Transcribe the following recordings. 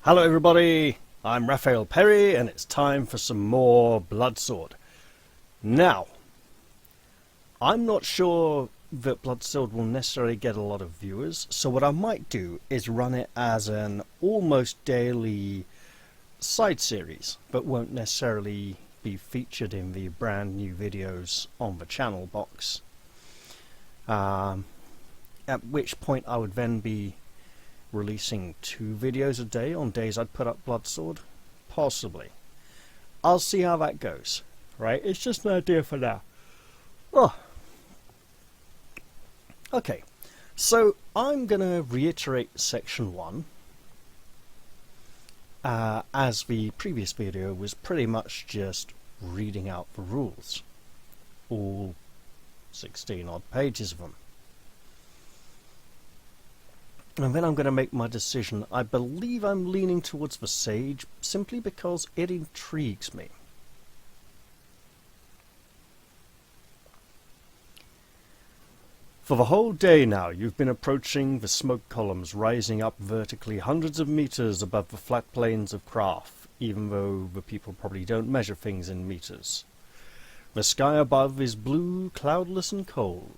Hello everybody, I'm Raphael Perry and it's time for some more Bloodsword. Now, I'm not sure that Bloodsword will necessarily get a lot of viewers, so what I might do is run it as an almost daily side series, but won't necessarily be featured in the brand new videos on the channel box. At which point I would then be releasing 2 videos a day on days I'd put up Bloodsword? Possibly. I'll see how that goes. Right? It's just an idea for now. Oh. Okay. So I'm going to reiterate section 1. As the previous video was pretty much just reading out the rules. All 16 odd pages of them. And then I'm going to make my decision. I believe I'm leaning towards the Sage, simply because it intrigues me. For the whole day now, you've been approaching the smoke columns rising up vertically hundreds of meters above the flat plains of Krarth, even though the people probably don't measure things in meters. The sky above is blue, cloudless and cold.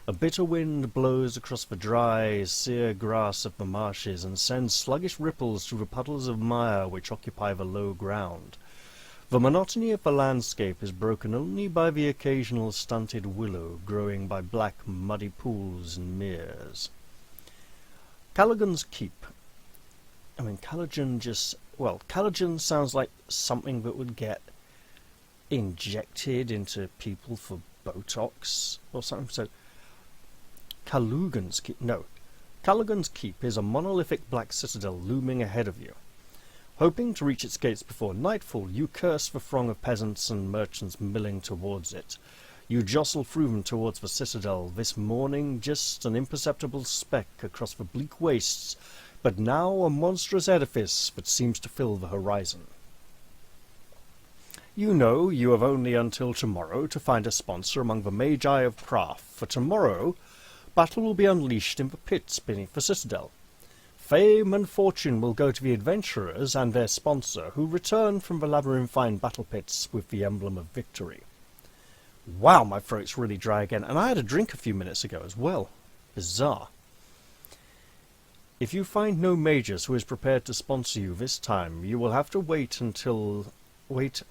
A bitter wind blows across the dry, sere grass of the marshes and sends sluggish ripples through the puddles of mire which occupy the low ground. The monotony of the landscape is broken only by the occasional stunted willow growing by black, muddy pools and meres. Callaghan's keep. Callaghan sounds like something that would get injected into people for Botox or something. So Callaghan's Keep is a monolithic black citadel looming ahead of you. Hoping to reach its gates before nightfall, you curse the throng of peasants and merchants milling towards it. You jostle through them towards the citadel, this morning just an imperceptible speck across the bleak wastes, but now a monstrous edifice that seems to fill the horizon. You know you have only until tomorrow to find a sponsor among the Magi of Krarth, for tomorrow battle will be unleashed in the pits beneath the citadel. Fame and fortune will go to the adventurers and their sponsor, who return from the labyrinthine battle pits with the Emblem of Victory. Wow, my throat's really dry again, and I had a drink a few minutes ago as well. Bizarre. If you find no mages who is prepared to sponsor you this time, you will have to wait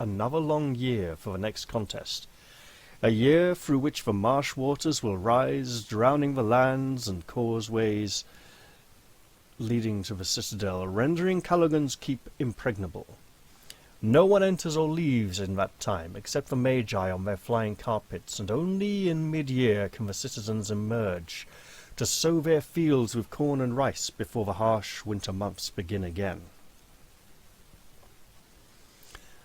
another long year for the next contest. A year through which the marsh waters will rise, drowning the lands and causeways leading to the citadel, rendering Callaghan's Keep impregnable. No one enters or leaves in that time, except the Magi on their flying carpets, and only in mid-year can the citizens emerge to sow their fields with corn and rice before the harsh winter months begin again.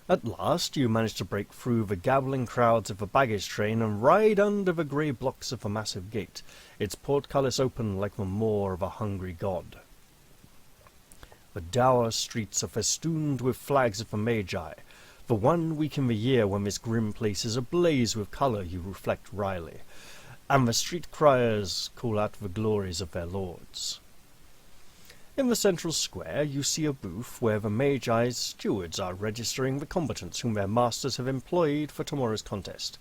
At last you manage to break through the gabbling crowds of the baggage train and ride under the grey blocks of the massive gate, its portcullis open like the maw of a hungry god. The dour streets are festooned with flags of the Magi. For 1 week in the year when this grim place is ablaze with colour, you reflect wryly, and the street criers call out the glories of their lords. In the central square you see a booth where the Magi's stewards are registering the combatants whom their masters have employed for tomorrow's contest.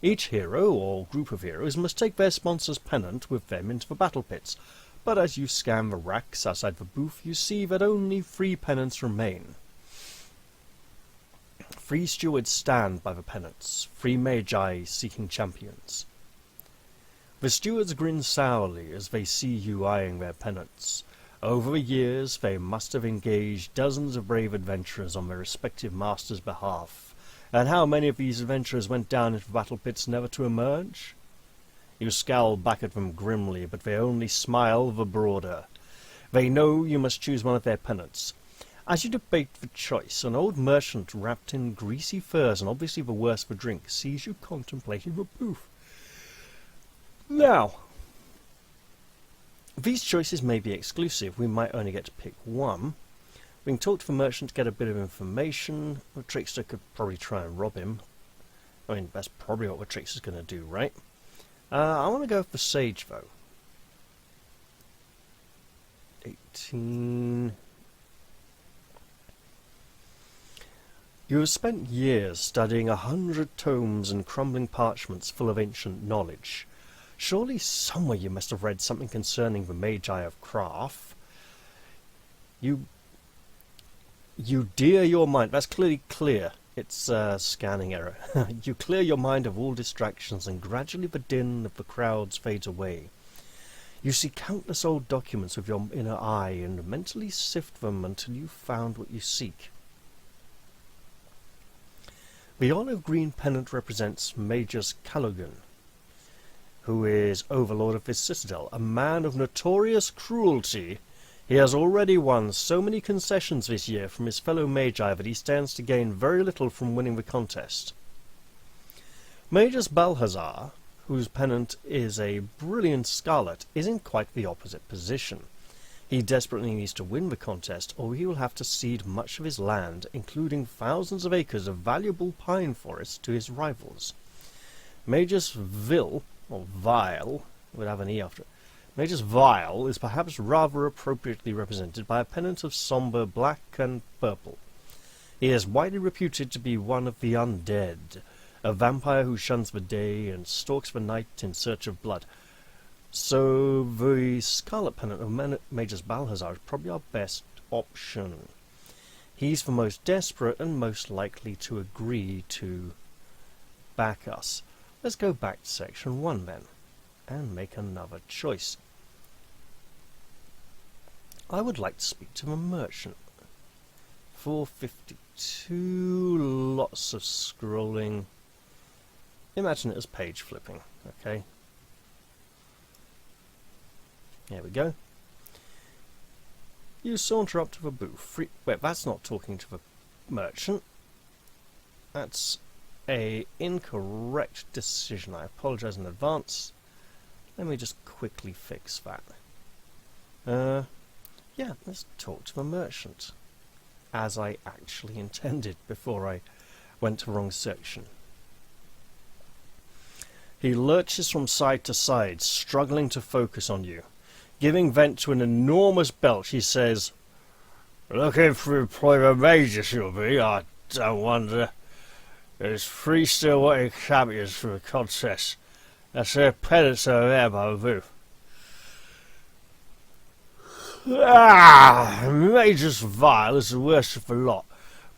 Each hero, or group of heroes, must take their sponsor's pennant with them into the battle pits, but as you scan the racks outside the booth you see that only 3 pennants remain. 3 stewards stand by the pennants, 3 Magi seeking champions. The stewards grin sourly as they see you eyeing their pennants. Over the years they must have engaged dozens of brave adventurers on their respective masters' behalf, and how many of these adventurers went down into the battle pits never to emerge? You scowl back at them grimly, but they only smile the broader. They know you must choose one of their pennants. As you debate the choice, an old merchant wrapped in greasy furs and obviously the worse for drink sees you contemplating the booth. Now, these choices may be exclusive. We might only get to pick one. We can talk to the merchant to get a bit of information. The trickster could probably try and rob him. I mean, that's probably what the trickster's going to do, right? I want to go for Sage, though. 18... You have spent years studying 100 tomes and crumbling parchments full of ancient knowledge. Surely somewhere you must have read something concerning the Magi of Krarth. You dear your mind. That's clearly clear. It's a scanning error. You clear your mind of all distractions, and gradually the din of the crowds fades away. You see countless old documents with your inner eye, and mentally sift them until you've found what you seek. The olive green pennant represents Magus Callaghan, who is overlord of this citadel, a man of notorious cruelty. He has already won so many concessions this year from his fellow Magi that he stands to gain very little from winning the contest. Magus Balthazar, whose pennant is a brilliant scarlet, is in quite the opposite position. He desperately needs to win the contest, or he will have to cede much of his land, including thousands of acres of valuable pine forest, to his rivals. Magus Vil, or Vile, would have an E after it. Magus Vile is perhaps rather appropriately represented by a pennant of sombre black and purple. He is widely reputed to be one of the undead, a vampire who shuns the day and stalks the night in search of blood. So the scarlet pennant of Magus Balthazar is probably our best option. He's the most desperate and most likely to agree to back us. Let's go back to section 1 then, and make another choice. I would like to speak to the merchant. 452, lots of scrolling. Imagine it as page flipping, okay? There we go. You saunter up to the booth. Wait, that's not talking to the merchant. That's a incorrect decision. I apologize in advance. Let me just quickly fix that. Yeah, let's talk to the merchant, as I actually intended before I went to the wrong section. He lurches from side to side, struggling to focus on you. Giving vent to an enormous belch, he says, "Looking for employment mages, you'll be, I don't wonder. There's 3 still wanting champions for the contest. That's their pennants over there by the booth." Magus Vile is the worst of the lot,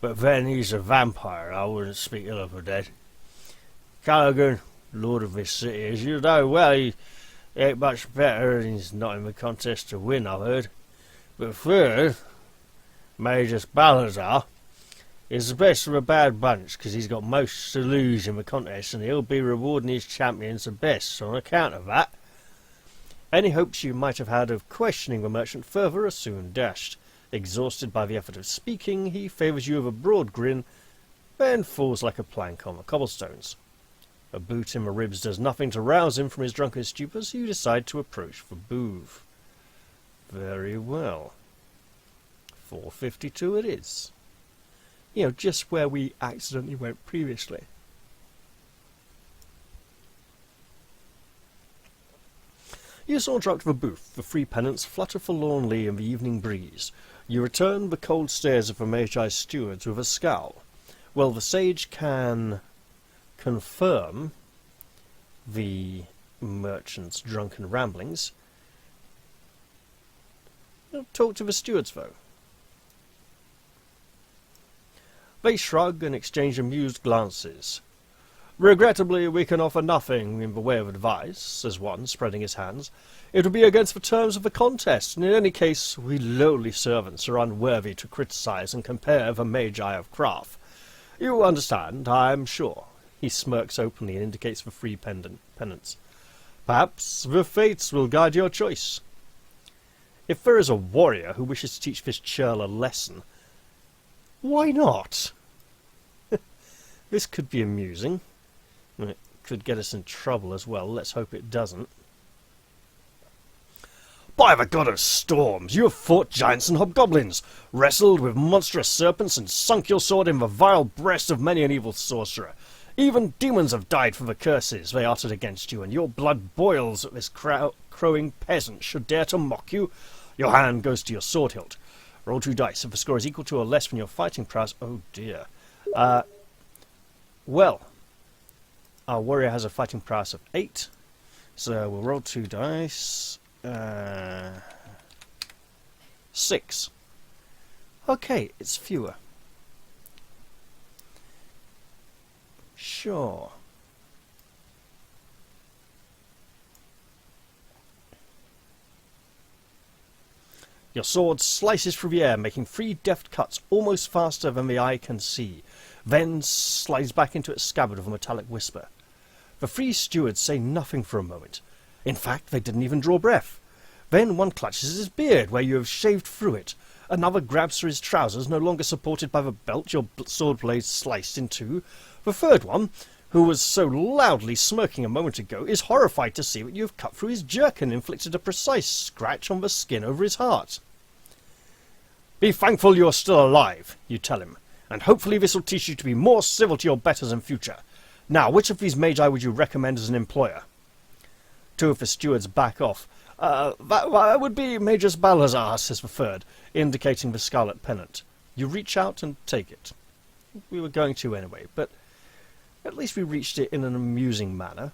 but then he's a vampire. I wouldn't speak ill of the dead. Callaghan, lord of this city, as you know well, he ain't much better, and he's not in the contest to win, I've heard. But third, Magus Balthazar is the best of a bad bunch, because he's got most to lose in the contest, and he'll be rewarding his champions the best on account of that. Any hopes you might have had of questioning the merchant further are soon dashed. Exhausted by the effort of speaking, he favours you with a broad grin, then falls like a plank on the cobblestones. A boot in the ribs does nothing to rouse him from his drunken stupor, so you decide to approach the booth. Very well. 452 it is. You know, just where we accidentally went previously. You saunter up to the booth. The 3 pennants flutter forlornly in the evening breeze. You return the cold stares of the Magi's stewards with a scowl. Well, the sage can confirm the merchant's drunken ramblings. Talk to the stewards, though. They shrug and exchange amused glances. "Regrettably, we can offer nothing in the way of advice," says one, spreading his hands. "It would be against the terms of the contest, and in any case, we lowly servants are unworthy to criticize and compare the Magi of Krarth. You understand, I am sure." He smirks openly and indicates the 3 pennants. "Perhaps the fates will guide your choice. If there is a warrior who wishes to teach this churl a lesson, why not?" This could be amusing. It could get us in trouble as well. Let's hope it doesn't. "By the god of storms, you have fought giants and hobgoblins, wrestled with monstrous serpents, and sunk your sword in the vile breast of many an evil sorcerer. Even demons have died for the curses they uttered against you, and your blood boils that this crowing peasant should dare to mock you. Your hand goes to your sword hilt. Roll 2 dice. If the score is equal to or less than your fighting prowess, oh dear, Well, our warrior has a fighting prowess of 8, so we'll roll 2 dice. 6. Okay, it's fewer. Sure. Your sword slices through the air, making 3 deft cuts almost faster than the eye can see, then slides back into its scabbard with a metallic whisper. The 3 stewards say nothing for a moment. In fact, they didn't even draw breath. Then one clutches his beard, where you have shaved through it. Another grabs for his trousers, no longer supported by the belt your sword blade sliced in two. The third one, who was so loudly smirking a moment ago, is horrified to see that you have cut through his jerkin and inflicted a precise scratch on the skin over his heart. Be thankful you are still alive, you tell him, and hopefully this will teach you to be more civil to your betters in future. Now, which of these magi would you recommend as an employer? 2 of the stewards back off. That would be Magus Balazar, says the third, indicating the scarlet pennant. You reach out and take it. We were going to anyway, but at least we reached it in an amusing manner.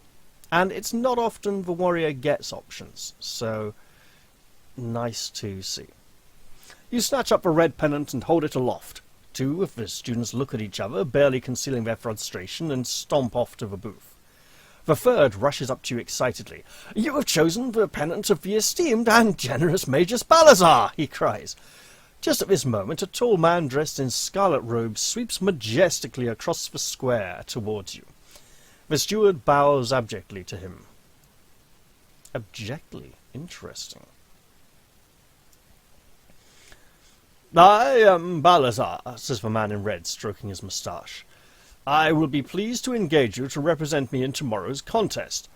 And it's not often the warrior gets options, so nice to see. You snatch up the red pennant and hold it aloft. 2 of the students look at each other, barely concealing their frustration, and stomp off to the booth. The third rushes up to you excitedly. You have chosen the pennant of the esteemed and generous Magus Balazar, he cries. Just at this moment, a tall man dressed in scarlet robes sweeps majestically across the square towards you. The steward bows abjectly to him. Abjectly? Interesting. I am Balazar, says the man in red, stroking his moustache. I will be pleased to engage you to represent me in tomorrow's contest.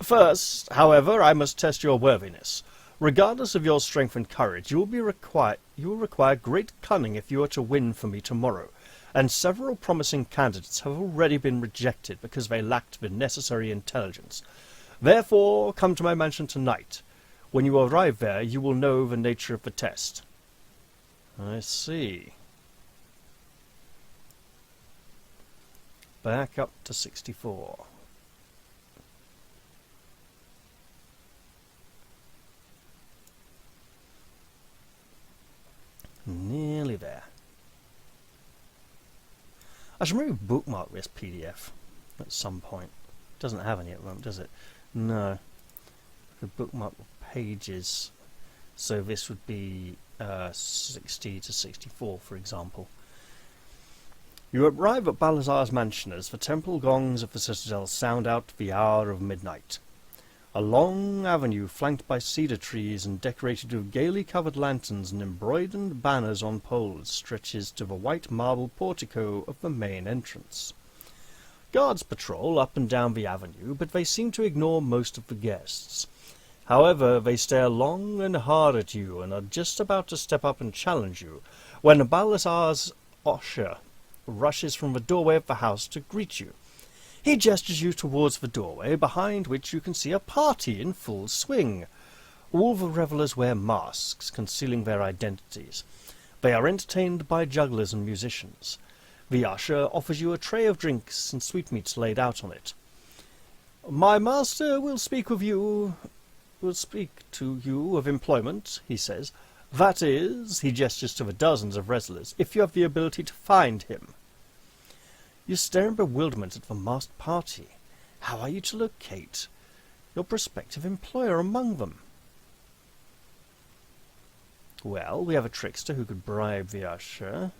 First, however, I must test your worthiness. Regardless of your strength and courage, you will require great cunning if you are to win for me tomorrow, and several promising candidates have already been rejected because they lacked the necessary intelligence. Therefore, come to my mansion tonight. When you arrive there, you will know the nature of the test. I see. Back up to 64. Nearly there. I should maybe bookmark this PDF at some point. It doesn't have any at the moment, does it? No. I could bookmark the pages. So this would be 60 to 64, for example. You arrive at Balazar's mansion as the temple gongs of the citadel sound out the hour of midnight. A long avenue flanked by cedar trees and decorated with gaily covered lanterns and embroidered banners on poles stretches to the white marble portico of the main entrance. Guards patrol up and down the avenue, but they seem to ignore most of the guests. However, they stare long and hard at you and are just about to step up and challenge you when Balazar's usher rushes from the doorway of the house to greet you. He gestures you towards the doorway, behind which you can see a party in full swing. All the revellers wear masks, concealing their identities. They are entertained by jugglers and musicians. The usher offers you a tray of drinks and sweetmeats laid out on it. My master will speak to you of employment, he says. That is, he gestures to the dozens of wrestlers, if you have the ability to find him. You stare in bewilderment at the masked party. How are you to locate your prospective employer among them? Well, we have a trickster who could bribe the usher.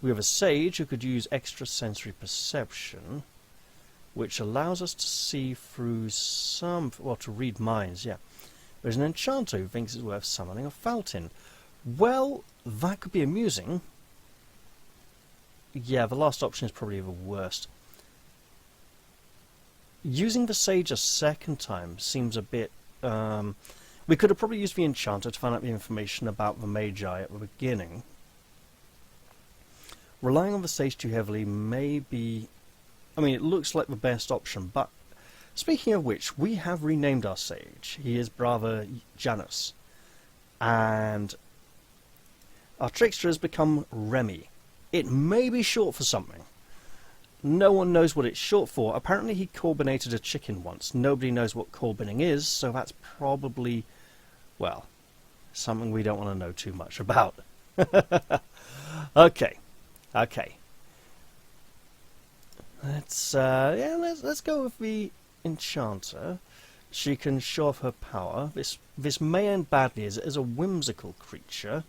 We have a sage who could use extrasensory perception, which allows us to see through to read minds, yeah. There's an enchanter who thinks it's worth summoning a fountain. Well, that could be amusing. Yeah, the last option is probably the worst. Using the sage a second time seems a bit... we could have probably used the enchanter to find out the information about the Magi at the beginning. Relying on the sage too heavily may be... I mean, it looks like the best option, but... Speaking of which, we have renamed our sage. He is Brother Janus. And our trickster has become Remy. It may be short for something. No one knows what it's short for. Apparently he corbinated a chicken once. Nobody knows what corbining is, so that's probably, well, something we don't want to know too much about. Okay. Let's go with the enchanter. She can show off her power. This may end badly as a whimsical creature.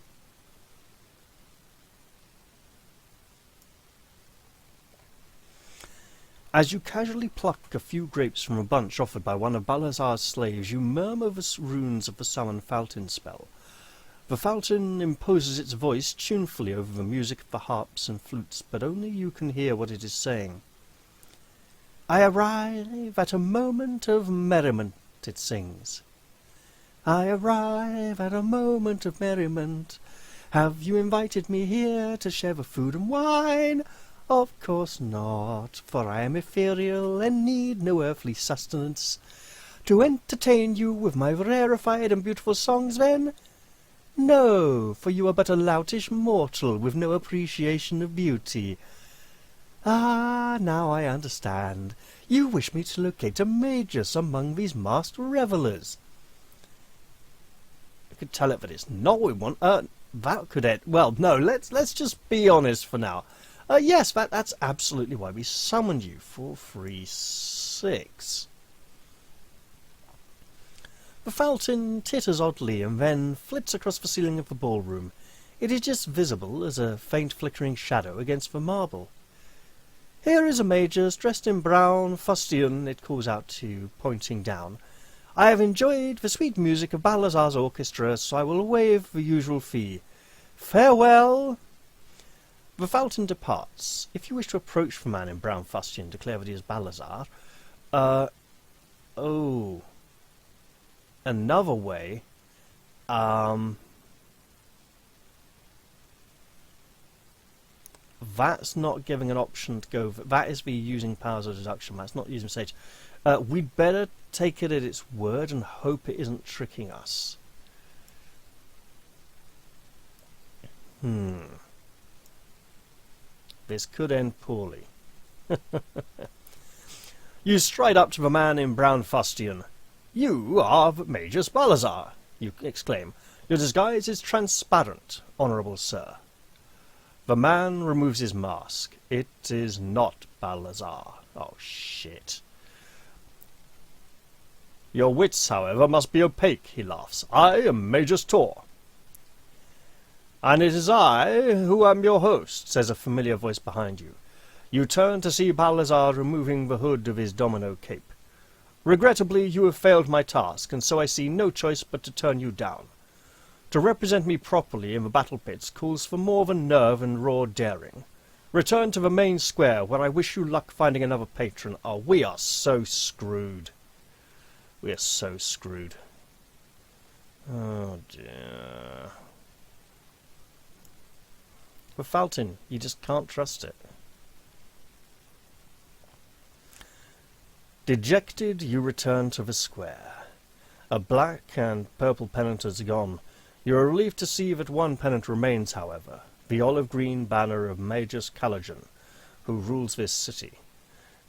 As you casually pluck a few grapes from a bunch offered by one of Balazar's slaves, you murmur the runes of the summon fountain spell. The fountain imposes its voice tunefully over the music of the harps and flutes, but only you can hear what it is saying. I arrive at a moment of merriment, it sings. I arrive at a moment of merriment. Have you invited me here to share the food and wine? Of course not, for I am ethereal and need no earthly sustenance. To entertain you with my rarefied and beautiful songs, then? No, for you are but a loutish mortal with no appreciation of beauty. Ah, now I understand. You wish me to locate a magus among these masked revellers. I could tell it that it's not what we want. That could end. Well, no, let's just be honest for now. Yes, that's absolutely why we summoned you. 436. The fountain titters oddly and then flits across the ceiling of the ballroom. It is just visible as a faint flickering shadow against the marble. Here is a magus dressed in brown fustian, it calls out to you, pointing down. I have enjoyed the sweet music of Balazar's orchestra, so I will waive the usual fee. Farewell! The fountain departs. If you wish to approach the man in brown fustian and declare that he is Balazar, another way, that's not giving an option to go, that is the using powers of deduction, that's not using sage. We'd better take it at its word and hope it isn't tricking us. This could end poorly. You stride up to the man in brown fustian. You are Magus Balazar, you exclaim. Your disguise is transparent, honourable sir. The man removes his mask. It is not Balazar. Oh, shit. Your wits, however, must be opaque, he laughs. I am Magus Tor. And it is I who am your host, says a familiar voice behind you. You turn to see Balazar removing the hood of his domino cape. Regrettably, you have failed my task, and so I see no choice but to turn you down. To represent me properly in the battle pits calls for more than nerve and raw daring. Return to the main square, where I wish you luck finding another patron. Oh, we are so screwed. We are so screwed. Oh, dear. The fountain, you just can't trust it. Dejected, you return to the square. A black and purple pennant is gone. You are relieved to see that one pennant remains, however, the olive-green banner of Magus Callaghan, who rules this city.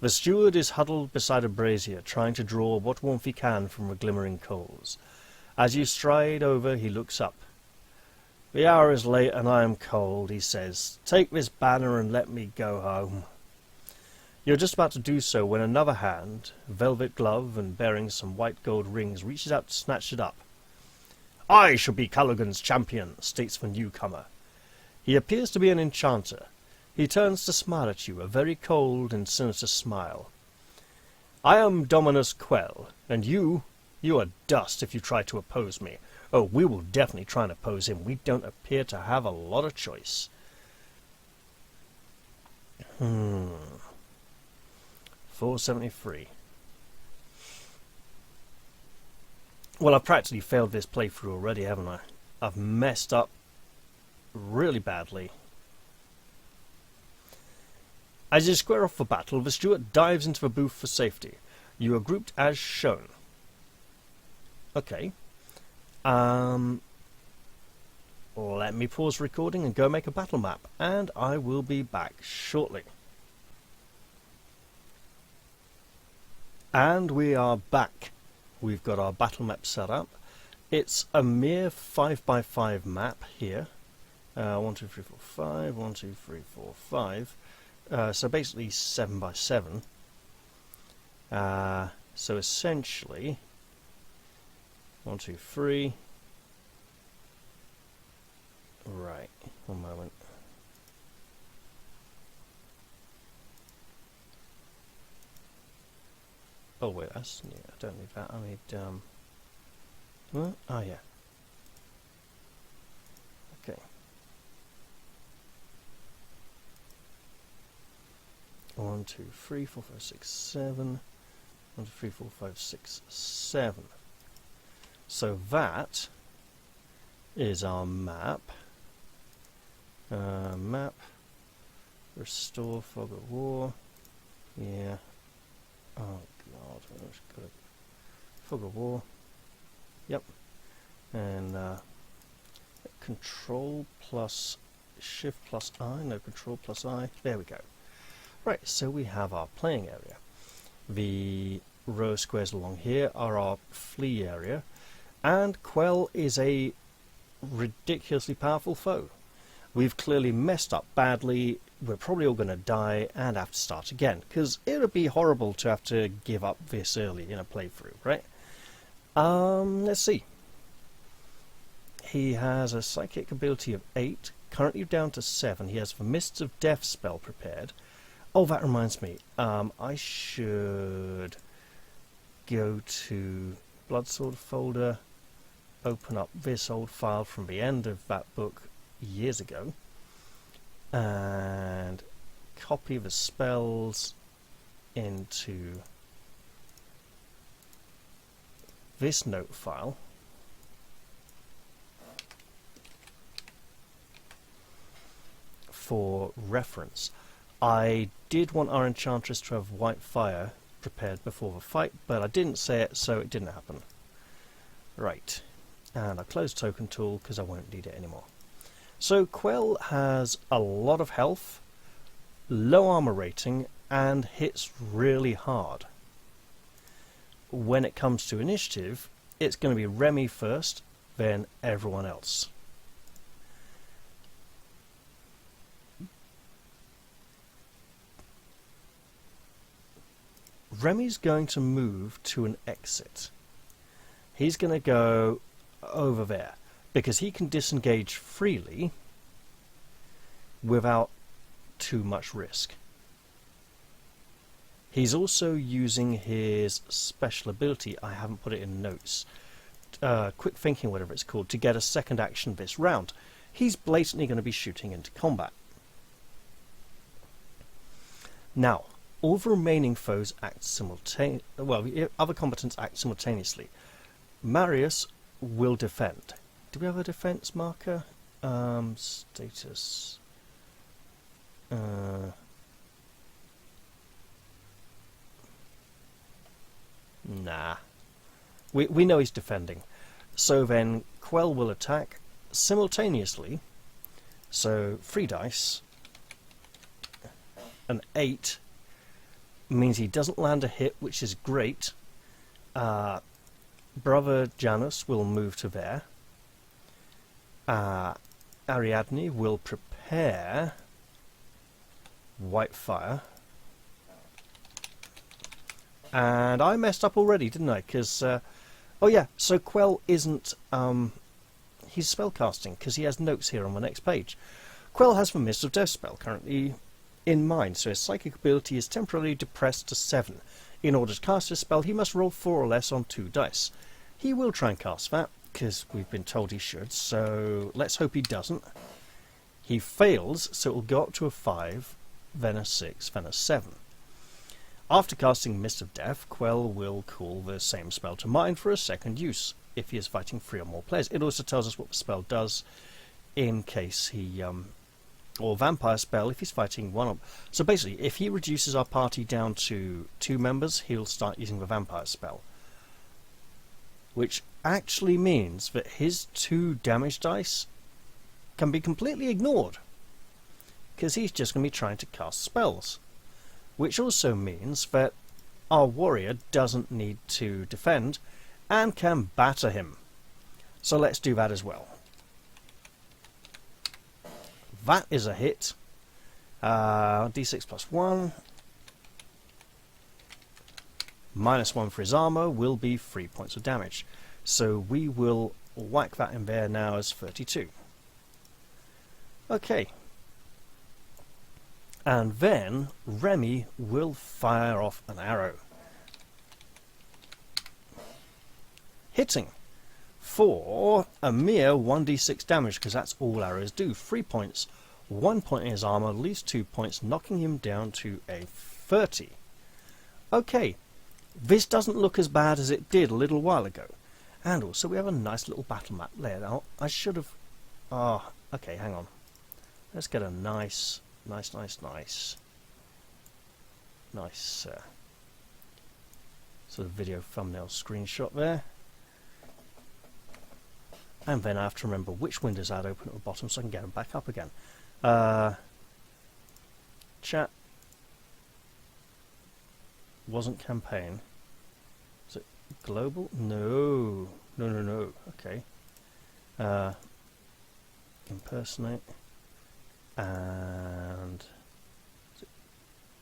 The steward is huddled beside a brazier, trying to draw what warmth he can from the glimmering coals. As you stride over, he looks up. The hour is late and I am cold, he says. Take this banner and let me go home. You're just about to do so when another hand, velvet glove and bearing some white gold rings, reaches out to snatch it up. I shall be Callaghan's champion, states the newcomer. He appears to be an enchanter. He turns to smile at you, a very cold and sinister smile. I am Dominus Quell, and you are dust if you try to oppose me. Oh, we will definitely try and oppose him. We don't appear to have a lot of choice. 473. Well, I've practically failed this playthrough already, haven't I? I've messed up really badly. As you square off for battle, the steward dives into the booth for safety. You are grouped as shown. Okay. Let's let me pause recording and go make a battle map, and I will be back shortly. And we are back. We've got our battle map set up. It's a mere 5x5 map here. 1, 2, 3, 4, 5. 1, 2, 3, 4, 5. So basically 7x7. So essentially 1, 2, 3. Right, one moment. Oh wait, that's new. I don't need that. I need what? Oh yeah. Okay. 1, 2, 3, 4, 5, 6, 7. 1, 2, 3, 4, 5, 6, 7. So that is our map. Map. Restore fog of war. Yeah. Oh god, I've just got a fog of war. Yep. And control plus shift plus I. No, control plus I. There we go. Right, so we have our playing area. The row of squares along here are our flee area. And Quell is a ridiculously powerful foe. We've clearly messed up badly. We're probably all going to die and have to start again, because it would be horrible to have to give up this early in a playthrough, right? Let's see. He has a psychic ability of 8, currently down to 7. He has the Mists of Death spell prepared. Oh, that reminds me. I should go to Bloodsword folder, open up this old file from the end of that book years ago, and copy the spells into this note file. For reference. I did want our enchantress to have white fire prepared before the fight, but I didn't say it, so it didn't happen. Right, and I close token tool because I won't need it anymore. So Quell has a lot of health, low armor rating, and hits really hard. When it comes to initiative, it's going to be Remy first, then everyone else. Remy's going to move to an exit. He's going to go over there, because he can disengage freely without too much risk. He's also using his special ability, I haven't put it in notes, quick thinking, whatever it's called, to get a second action this round. He's blatantly going to be shooting into combat. Now, all the remaining foes act simultaneously. Well, other combatants act simultaneously. Marius will defend. Do we have a defense marker? Status. Nah. We know he's defending. So then Quell will attack simultaneously. So 3 dice. An 8 means he doesn't land a hit, which is great. Brother Janus will move to there. Ariadne will prepare white fire. And I messed up already, didn't I? Because, oh yeah, so Quell isn't, he's spellcasting, because he has notes here on the next page. Quell has the Mist of Death spell currently in mind, so his psychic ability is temporarily depressed to 7. In order to cast his spell, he must roll 4 or less on 2 dice. He will try and cast that, because we've been told he should, so let's hope he doesn't. He fails, so it will go up to a 5, then a 6, then a 7. After casting Mist of Death, Quell will call the same spell to mind for a second use, if he is fighting 3 or more players. It also tells us what the spell does in case he, or vampire spell if he's fighting 1 So basically, if he reduces our party down to 2 members, he'll start using the vampire spell. Which actually means that his 2 damage dice can be completely ignored, because he's just going to be trying to cast spells, which also means that our warrior doesn't need to defend and can batter him. So let's do that as well. That is a hit. D6 plus 1. -1 for his armor will be 3 points of damage. So we will whack that in there now as 32. Okay. And then Remy will fire off an arrow. Hitting for a mere 1d6 damage, because that's all arrows do. 3 points, 1 point in his armor, leaves 2 points, knocking him down to a 30. Okay, this doesn't look as bad as it did a little while ago. And also we have a nice little battle map there. Now, I should have... okay, hang on. Let's get a nice sort of video thumbnail screenshot there. And then I have to remember which windows I'd open at the bottom so I can get them back up again. Chat. Wasn't campaign. Is it global? No. No. Okay. Impersonate. And... is it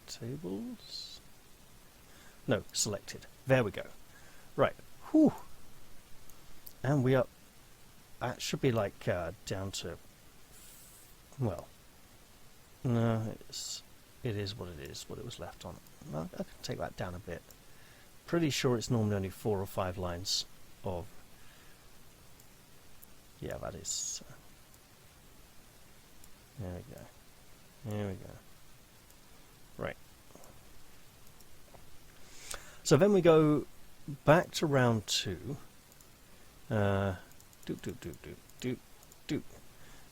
tables? No, selected. There we go. Right. Whew. And we are... that should be like down to... well... no, it is what it is, what it was left on. Well, I can take that down a bit. Pretty sure it's normally only 4 or 5 lines of... yeah, that is... there we go. There we go. Right. So then we go back to round 2.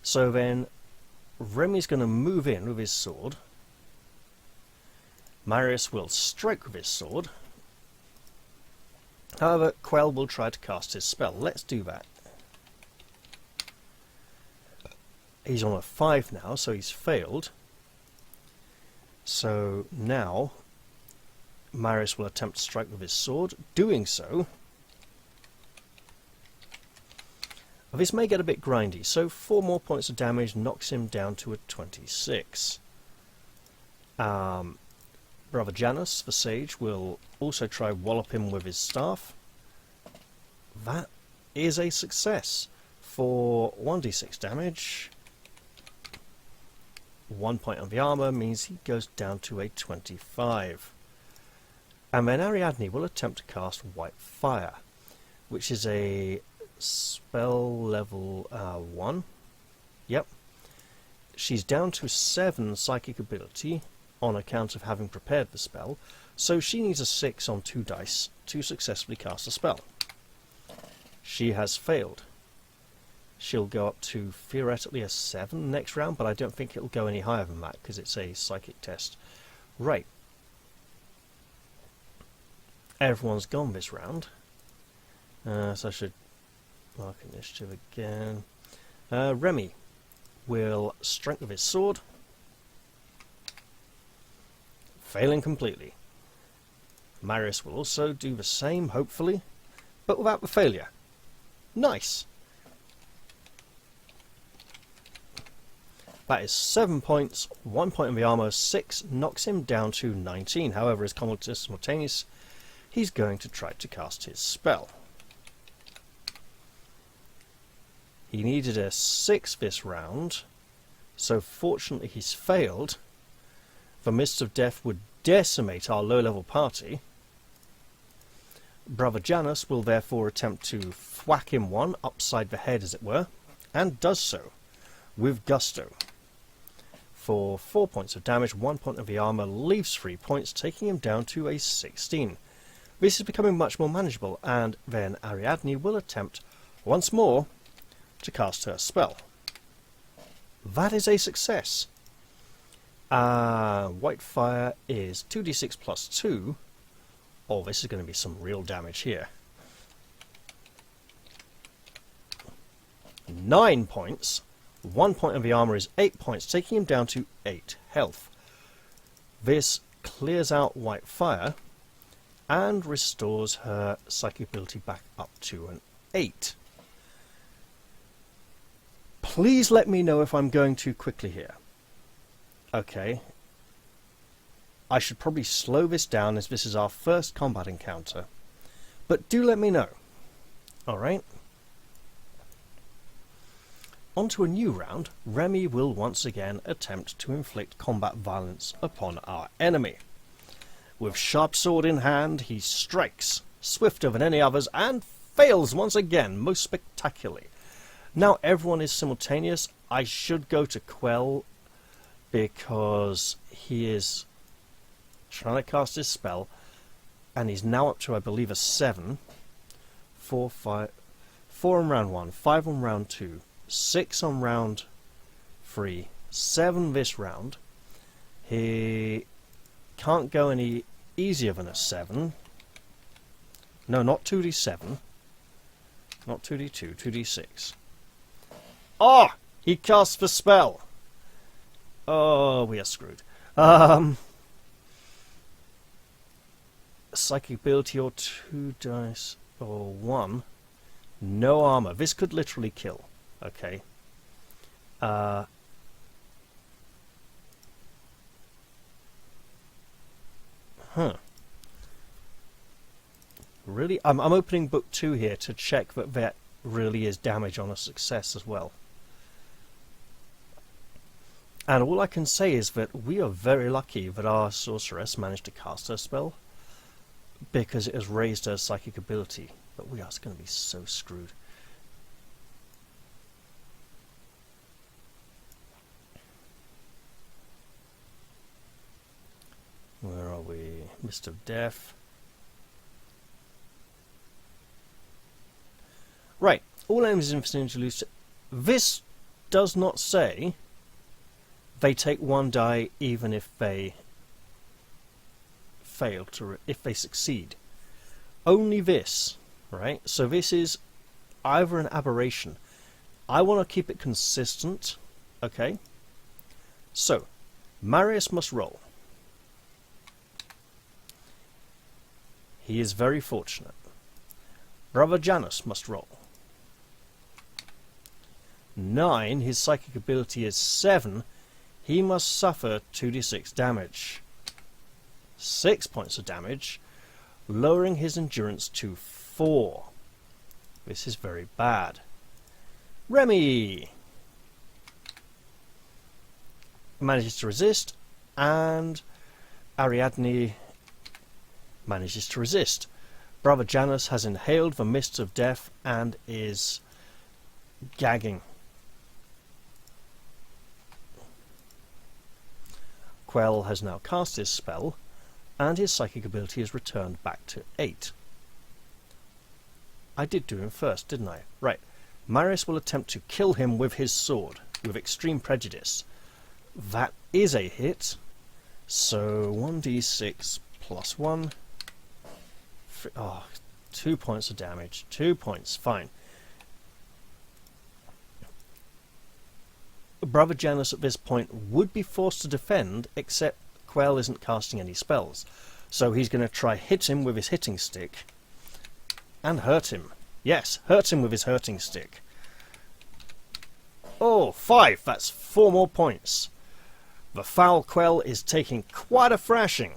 So then Remy's going to move in with his sword. Marius will strike with his sword. However, Quell will try to cast his spell. Let's do that. He's on a 5 now, so he's failed. So now Marius will attempt to strike with his sword. Doing so, this may get a bit grindy, so 4 more points of damage knocks him down to a 26. Brother Janus, the sage, will also try wallop him with his staff. That is a success for 1d6 damage. 1 point on the armor means he goes down to a 25. And then Ariadne will attempt to cast White Fire, which is a spell level 1. Yep. She's down to 7 psychic ability on account of having prepared the spell, so she needs a 6 on 2 dice to successfully cast a spell. She has failed. She'll go up to theoretically a 7 next round, but I don't think it'll go any higher than that because it's a psychic test. Right. Everyone's gone this round. So I should mark initiative again. Remy will strike with his sword. Failing completely. Marius will also do the same, hopefully, but without the failure. Nice! That is 7 points, 1 point in the armor, 6 knocks him down to 19. However, his combat is simultaneous. He's going to try to cast his spell. He needed a 6 this round, so fortunately he's failed. The Mists of Death would decimate our low-level party. Brother Janus will therefore attempt to thwack him one upside the head, as it were, and does so with gusto. For 4 points of damage, 1 point of the armor, leaves 3 points, taking him down to a 16. This is becoming much more manageable, and then Ariadne will attempt once more to cast her spell. That is a success. White Fire is 2d6 plus 2. Oh, this is going to be some real damage here. 9 points, 1 point of the armor is 8 points, taking him down to 8 health. This clears out white fire and restores her psychic ability back up to an 8. Please let me know if I'm going too quickly here. Okay. I should probably slow this down as this is our first combat encounter. But do let me know. Alright. On to a new round. Remy will once again attempt to inflict combat violence upon our enemy. With sharp sword in hand, he strikes, swifter than any others, and fails once again, most spectacularly. Now everyone is simultaneous. I should go to Quell because he is trying to cast his spell, and he's now up to, I believe, a 7. 4 on round 1, 5 on round 2, 6 on round 3, 7 this round. He can't go any easier than a 7. No, not 2d7. Not 2d2, 2d6. Oh! He casts the spell! Oh, we are screwed. Psychic ability or 2 dice or 1. No armor. This could literally kill. Okay. Really? I'm opening book 2 here to check that that really is damage on a success as well. And all I can say is that we are very lucky that our sorceress managed to cast her spell, because it has raised her psychic ability. But we are going to be so screwed. Where are we? Mist of Death. Right. All enemies in vicinity lose. This does not say they take 1 die even if they fail to, if they succeed. Only this, right? So this is either an aberration. I want to keep it consistent, okay? So, Marius must roll. He is very fortunate. Brother Janus must roll. 9, his psychic ability is 7. He must suffer 2d6 damage. 6 points of damage, lowering his endurance to 4. This is very bad. Remy manages to resist, and Ariadne manages to resist. Brother Janus has inhaled the mists of death and is gagging. Quell has now cast his spell, and his psychic ability is returned back to 8. I did do him first, didn't I? Right. Marius will attempt to kill him with his sword, with extreme prejudice. That is a hit. So 1d6 plus 1. 2 points of damage. 2 points. Fine. Brother Janus at this point would be forced to defend, except Quell isn't casting any spells. So he's going to try hit him with his hitting stick and hurt him. Yes, hurt him with his hurting stick. Oh, 5! That's 4 more points. The foul Quell is taking quite a thrashing.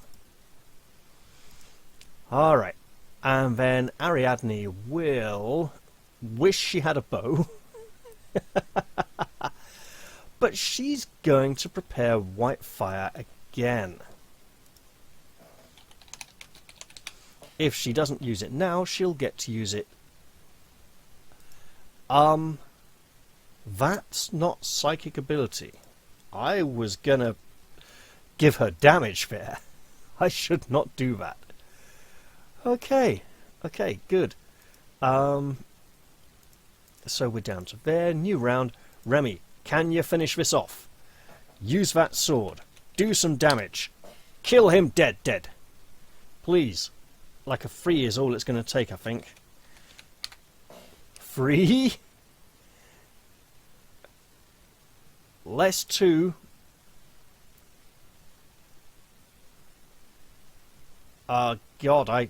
Alright, and then Ariadne will wish she had a bow. But she's going to prepare white fire again. If she doesn't use it now, she'll get to use it. That's not psychic ability. I was gonna give her damage there. I should not do that. Okay, good. So we're down to there. New round. Remy, can you finish this off? Use that sword. Do some damage. Kill him dead. Please. Like a 3 is all it's going to take, I think. 3? less 2. God, I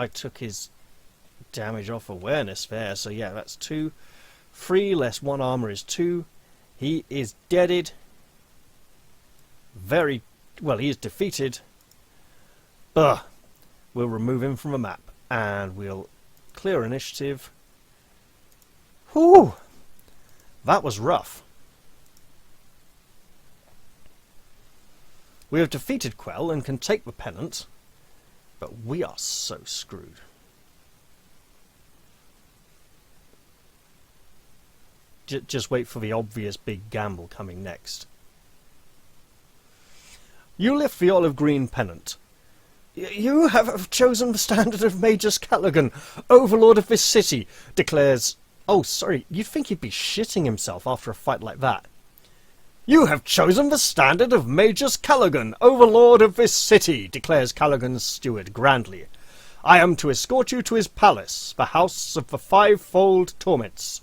took his damage off awareness there, so yeah, that's 2. 3 less 1 armor is 2. He is deaded. Very well, he is defeated. Ugh. We'll remove him from the map, and we'll clear initiative. Whew! That was rough. We have defeated Quell and can take the pennant, but we are so screwed. Just wait for the obvious big gamble coming next. You lift the olive green pennant. You have chosen the standard of Magus Callaghan, overlord of this city, declares... Oh, sorry, you'd think he'd be shitting himself after a fight like that. You have chosen the standard of Magus Callaghan, overlord of this city, declares Callaghan's steward grandly. I am to escort you to his palace, the house of the fivefold torments.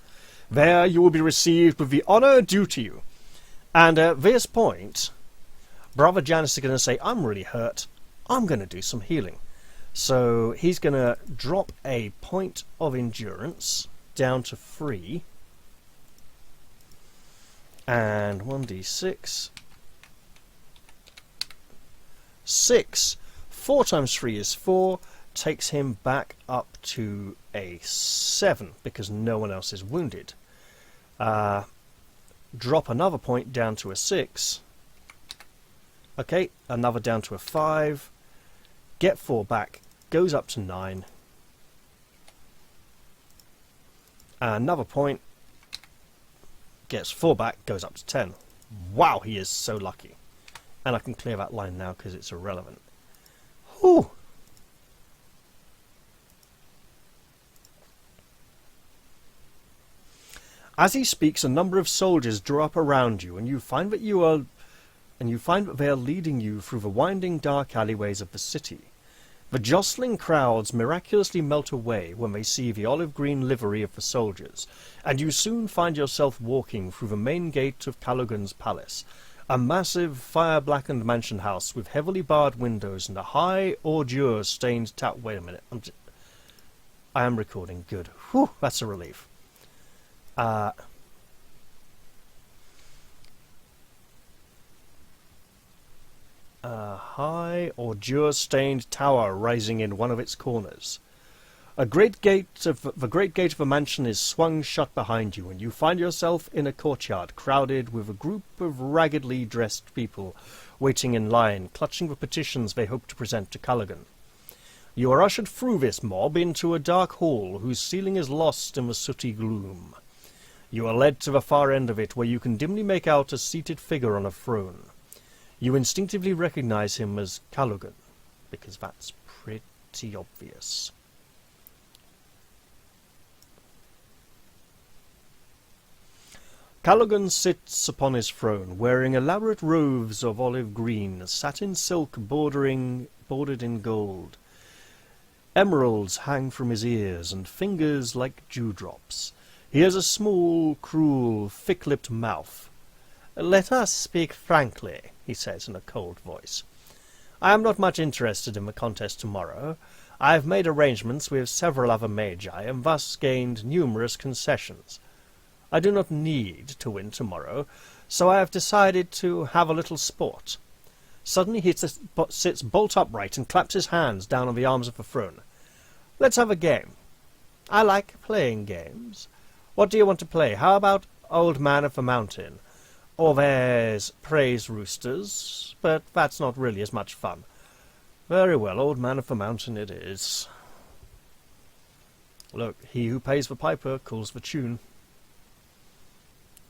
There you will be received with the honour due to you. And at this point, Brother Janus is going to say, I'm really hurt. I'm going to do some healing. So he's going to drop a point of endurance down to 3. And 1d6. 6. 4 times 3 is 4. Takes him back up to a 7 because no one else is wounded. Drop another point down to a 6. Okay, another down to a 5. Get 4 back. Goes up to 9. Another point. Gets 4 back. Goes up to 10. Wow, he is so lucky. And I can clear that line now because it's irrelevant. Whew. As he speaks, a number of soldiers draw up around you, and you find that they are leading you through the winding dark alleyways of the city. The jostling crowds miraculously melt away when they see the olive-green livery of the soldiers, and you soon find yourself walking through the main gate of Callaghan's palace, a massive, fire-blackened mansion house with heavily barred windows and a high, ordure-stained tower. Wait a minute, I am recording. Good. Whew, that's a relief. A high, ordure-stained tower rising in one of its corners. The great gate of the mansion is swung shut behind you, and you find yourself in a courtyard crowded with a group of raggedly dressed people waiting in line, clutching the petitions they hope to present to Callaghan. You are ushered through this mob into a dark hall whose ceiling is lost in the sooty gloom. You are led to the far end of it, where you can dimly make out a seated figure on a throne. You instinctively recognize him as Callaghan, because that's pretty obvious. Callaghan sits upon his throne, wearing elaborate robes of olive green, satin silk bordered in gold. Emeralds hang from his ears, and fingers like dewdrops. He has a small, cruel, thick-lipped mouth. "Let us speak frankly," he says in a cold voice. "I am not much interested in the contest tomorrow. I have made arrangements with several other magi, and thus gained numerous concessions. I do not need to win tomorrow, so I have decided to have a little sport." Suddenly he sits bolt upright and claps his hands down on the arms of the throne. "Let's have a game. I like playing games. What do you want to play? How about Old Man of the Mountain? Or there's Praise Roosters, but that's not really as much fun." "Very well, Old Man of the Mountain it is." Look, he who pays the piper calls the tune.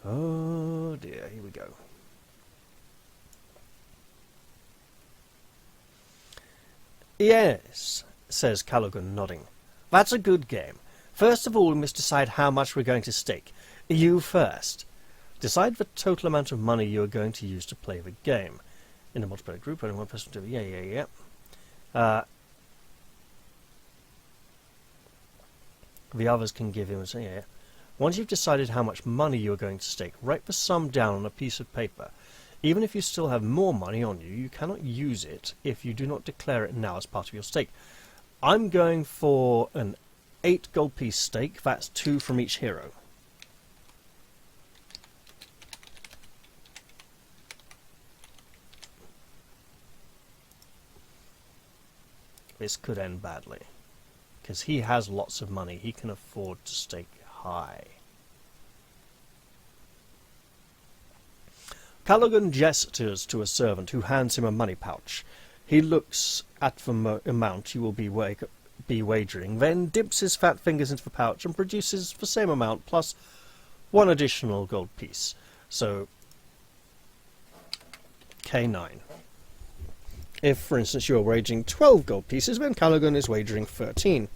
Oh dear, here we go. "Yes," says Callaghan, nodding. "That's a good game. First of all, we must decide how much we're going to stake. You first. Decide the total amount of money you are going to use to play the game. In a multiplayer group, only one person to... Yeah. The others can give him... Yeah. Once you've decided how much money you are going to stake, write the sum down on a piece of paper. Even if you still have more money on you, you cannot use it if you do not declare it now as part of your stake. I'm going for an 8 gold piece stake. That's 2 from each hero. This could end badly, because he has lots of money. He can afford to stake high. Callaghan gestures to a servant who hands him a money pouch. He looks at the amount you will be wagering, then dips his fat fingers into the pouch and produces the same amount plus 1 additional gold piece. So, K9. If, for instance, you are wagering 12 gold pieces, then Callaghan is wagering 13.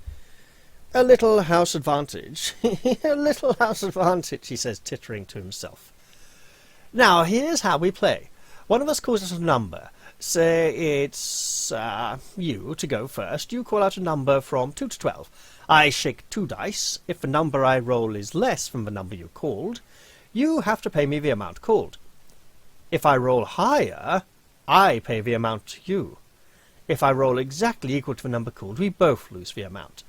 A little house advantage. A little house advantage, he says, tittering to himself. Now, here's how we play. One of us calls out a number. Say it's you to go first. You call out a number from 2 to 12. I shake 2 dice. If the number I roll is less than the number you called, you have to pay me the amount called. If I roll higher, I pay the amount to you. If I roll exactly equal to the number called, we both lose the amount.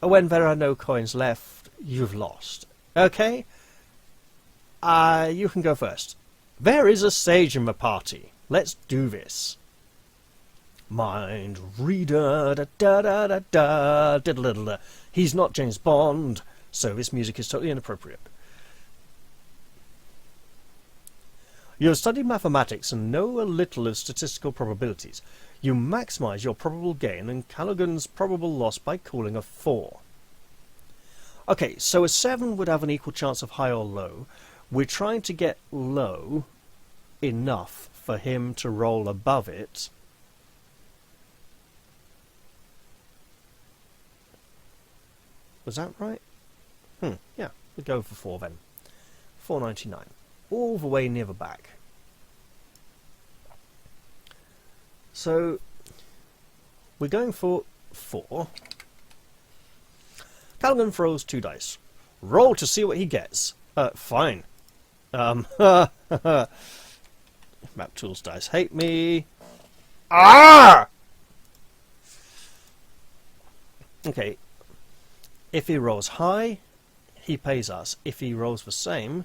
When there are no coins left, you've lost. Okay? You can go first. There is a sage in the party. Let's do this. Mind reader, da da da da da, da da da. He's not James Bond, so this music is totally inappropriate. You have studied mathematics and know a little of statistical probabilities. You maximize your probable gain and Callaghan's probable loss by calling a 4. Okay, so a 7 would have an equal chance of high or low. We're trying to get low enough for him to roll above it. Was that right? Yeah, we'll go for 4 then. 499. All the way near the back. So, we're going for 4. Callaghan throws 2 dice. Roll to see what he gets. Fine. Map tools dice hate me. Ah! Okay. If he rolls high, he pays us. If he rolls the same,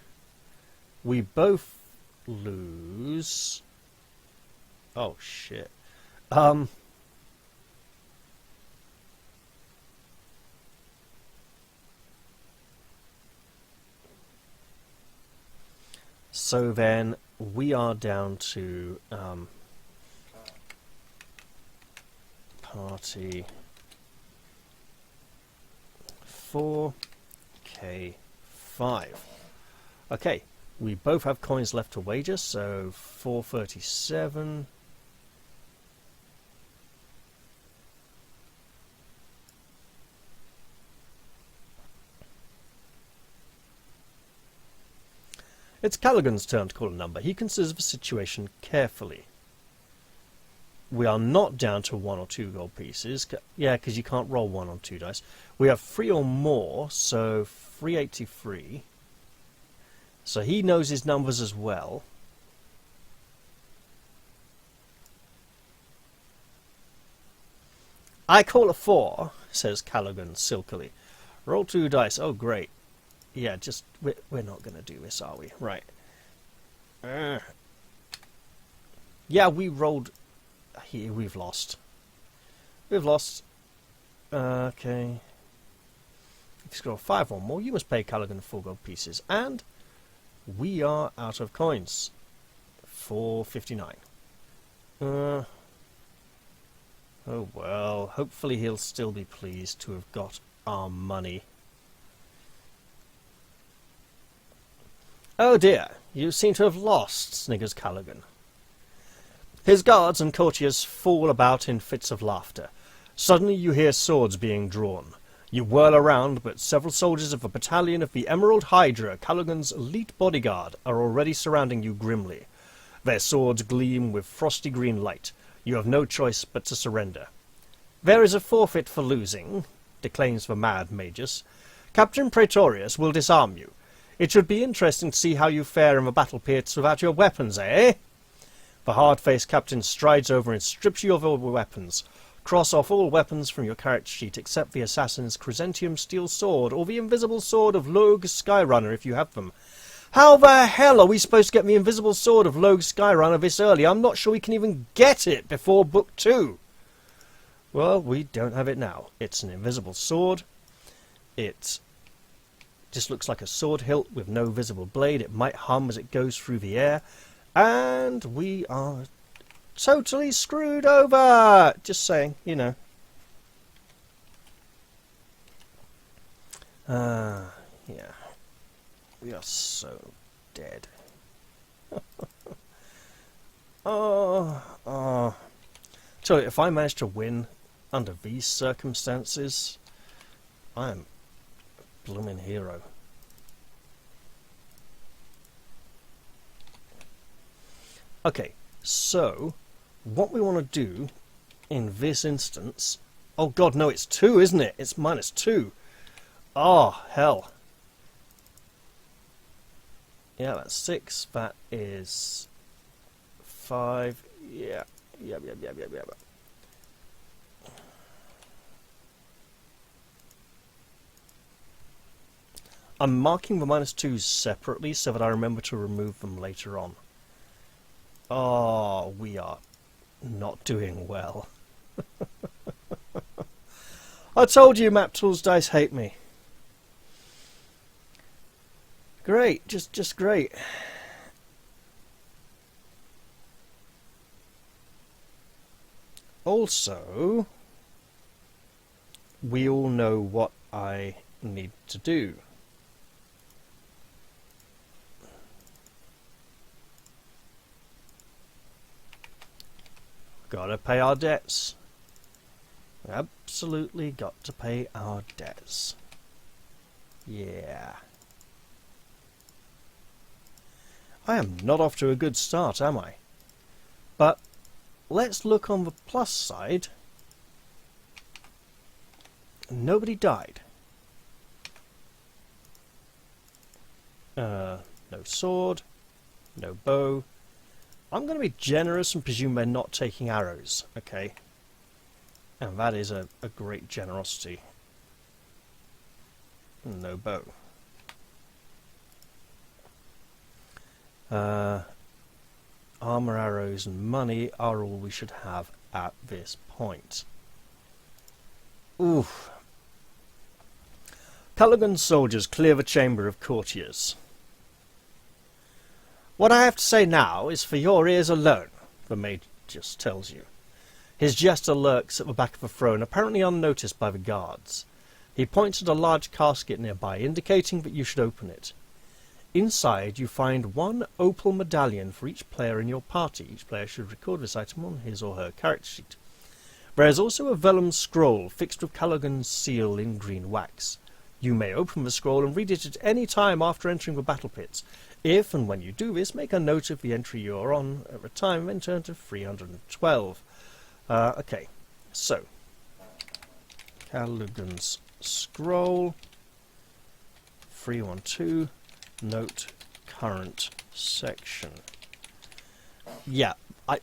we both lose. Oh shit. So then we are down to party 4K5. Okay, we both have coins left to wager, so 437. It's Callaghan's turn to call a number. He considers the situation carefully. We are not down to 1 or 2 gold pieces. Yeah, because you can't roll 1 on 2 dice. We have 3 or more, so 383. So he knows his numbers as well. I call a 4, says Callaghan silkily. Roll 2 dice. Oh, great. Yeah, just, we're not going to do this, are we? Right. Yeah, we rolled... Here, we've lost. We've lost. Okay. If you score 5 or more, you must pay Callaghan 4 gold pieces. And we are out of coins. 459. Oh well, hopefully he'll still be pleased to have got our money. Oh dear, you seem to have lost, sniggers Callaghan. His guards and courtiers fall about in fits of laughter. Suddenly you hear swords being drawn. You whirl around, but several soldiers of a battalion of the Emerald Hydra, Callaghan's elite bodyguard, are already surrounding you grimly. Their swords gleam with frosty green light. You have no choice but to surrender. There is a forfeit for losing, declaims the mad magus. Captain Praetorius will disarm you. It should be interesting to see how you fare in the battle pits without your weapons, eh? The hard-faced captain strides over and strips you of all your weapons. Cross off all weapons from your character sheet except the assassin's Chrysentium steel sword or the invisible sword of Logue Skyrunner if you have them. How the hell are we supposed to get the invisible sword of Logue Skyrunner this early? I'm not sure we can even get it before Book 2. Well, we don't have it now. It's an invisible sword. It just looks like a sword hilt with no visible blade. It might hum as it goes through the air. And we are totally screwed over! Just saying, you know. Yeah. We are so dead. So if I manage to win under these circumstances, I am a blooming hero. Okay, so what we want to do in this instance... Oh god, no, it's 2, isn't it? It's -2. Oh, hell. Yeah, that's 6. That is 5. Yeah. I'm marking the -2s separately so that I remember to remove them later on. Oh, we are not doing well. I told you Map Tools Dice hate me. Great, just great. Also, we all know what I need to do. Gotta pay our debts. Absolutely got to pay our debts. Yeah. I am not off to a good start, am I? But let's look on the plus side. Nobody died. No sword. No bow. I'm going to be generous and presume they're not taking arrows, okay? And that is a great generosity. No bow. Armor, arrows and money are all we should have at this point. Oof. Callaghan's soldiers clear the chamber of courtiers. What I have to say now is for your ears alone, the mage just tells you. His jester lurks at the back of the throne, apparently unnoticed by the guards. He points at a large casket nearby, indicating that you should open it. Inside you find 1 opal medallion for each player in your party. Each player should record this item on his or her character sheet. There is also a vellum scroll fixed with Callaghan's seal in green wax. You may open the scroll and read it at any time after entering the battle pits. If and when you do this, make a note of the entry you are on at the time, then turn to 312. Okay, so Callaghan's scroll 312. Note current section. Yeah,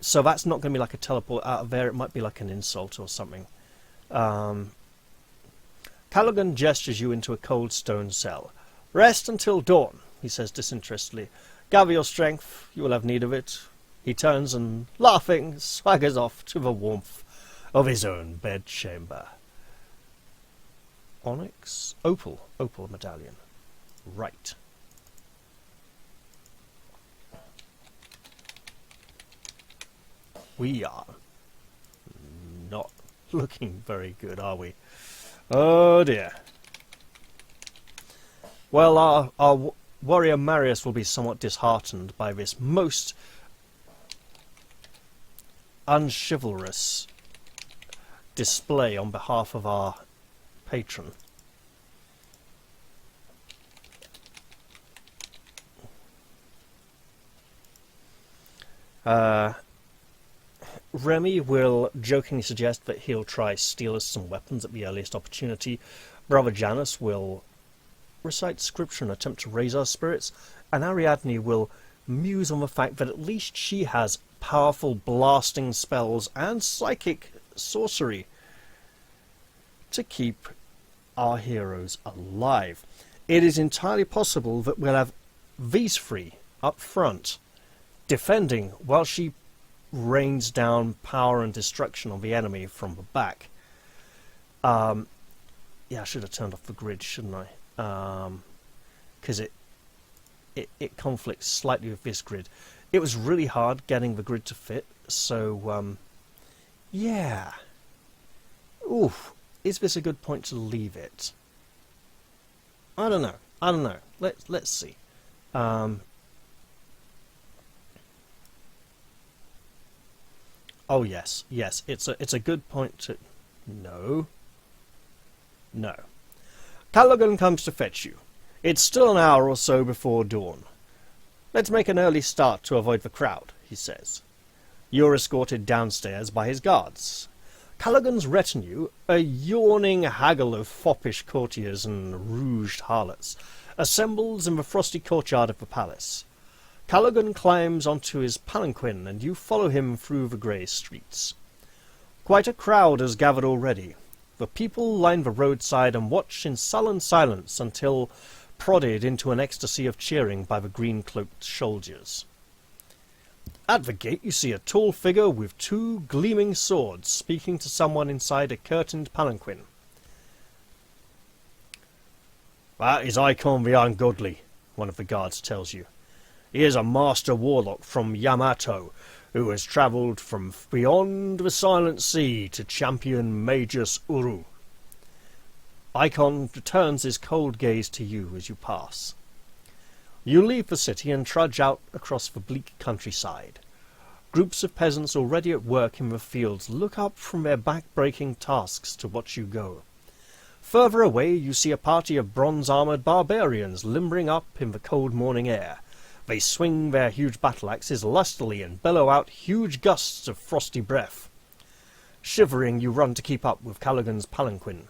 so that's not going to be like a teleport out of there. It might be like an insult or something. Callaghan gestures you into a cold stone cell. Rest until dawn, he says disinterestedly. Gather your strength, you will have need of it. He turns and, laughing, swaggers off to the warmth of his own bedchamber. Onyx? Opal medallion. Right. We are not looking very good, are we? Oh dear. Well, our warrior Marius will be somewhat disheartened by this most unchivalrous display on behalf of our patron. Remy will jokingly suggest that he'll try steal us some weapons at the earliest opportunity. Brother Janus will recite scripture and attempt to raise our spirits, and Ariadne will muse on the fact that at least she has powerful blasting spells and psychic sorcery to keep our heroes alive. It is entirely possible that we'll have these three up front defending while she rains down power and destruction on the enemy from the back. Yeah, I should have turned off the grid, shouldn't I? Because it conflicts slightly with this grid. It was really hard getting the grid to fit, so yeah. Oof, is this a good point to leave it? I don't know. Let's see. Oh yes, it's a good point to... No. Callaghan comes to fetch you. It's still an hour or so before dawn. Let's make an early start to avoid the crowd, he says. You're escorted downstairs by his guards. Callaghan's retinue, a yawning haggle of foppish courtiers and rouged harlots, assembles in the frosty courtyard of the palace. Callaghan climbs onto his palanquin, and you follow him through the grey streets. Quite a crowd has gathered already. The people line the roadside and watch in sullen silence until prodded into an ecstasy of cheering by the green-cloaked soldiers. At the gate you see a tall figure with two gleaming swords speaking to someone inside a curtained palanquin. That is Icon the Ungodly, one of the guards tells you. He is a master warlock from Yamato, who has travelled from beyond the Silent Sea to champion Magus Uru. Icon returns his cold gaze to you as you pass. You leave the city and trudge out across the bleak countryside. Groups of peasants already at work in the fields look up from their back-breaking tasks to watch you go. Further away you see a party of bronze-armoured barbarians limbering up in the cold morning air. They swing their huge battle-axes lustily and bellow out huge gusts of frosty breath. Shivering, you run to keep up with Callaghan's palanquin.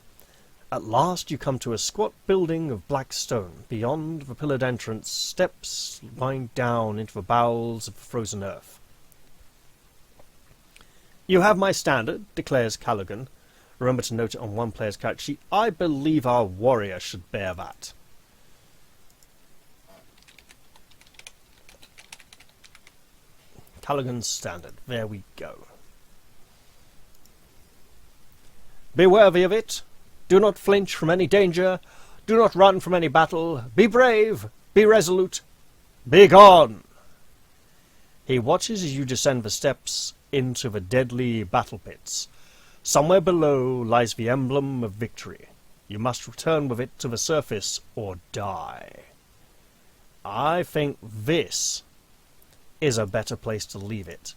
At last you come to a squat building of black stone. Beyond the pillared entrance, steps wind down into the bowels of the frozen earth. You have my standard, declares Callaghan. Remember to note it on one player's character sheet. I believe our warrior should bear that. Callaghan's standard. There we go. Be worthy of it. Do not flinch from any danger. Do not run from any battle. Be brave. Be resolute. Be gone. He watches as you descend the steps into the deadly battle pits. Somewhere below lies the Emblem of Victory. You must return with it to the surface or die. I think this is a better place to leave it.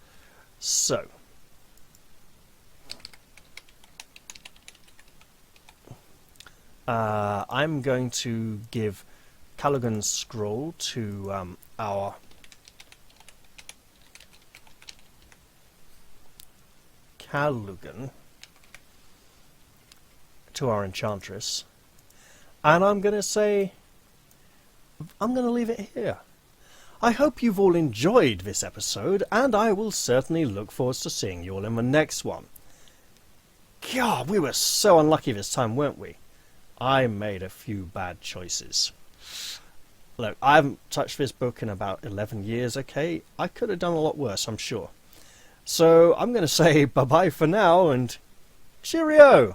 So, I'm going to give Callaghan's scroll to our Callaghan, to our enchantress, and I'm going to leave it here. I hope you've all enjoyed this episode, and I will certainly look forward to seeing you all in the next one. God, we were so unlucky this time, weren't we? I made a few bad choices. Look, I haven't touched this book in about 11 years, okay? I could have done a lot worse, I'm sure. So I'm going to say bye-bye for now, and cheerio!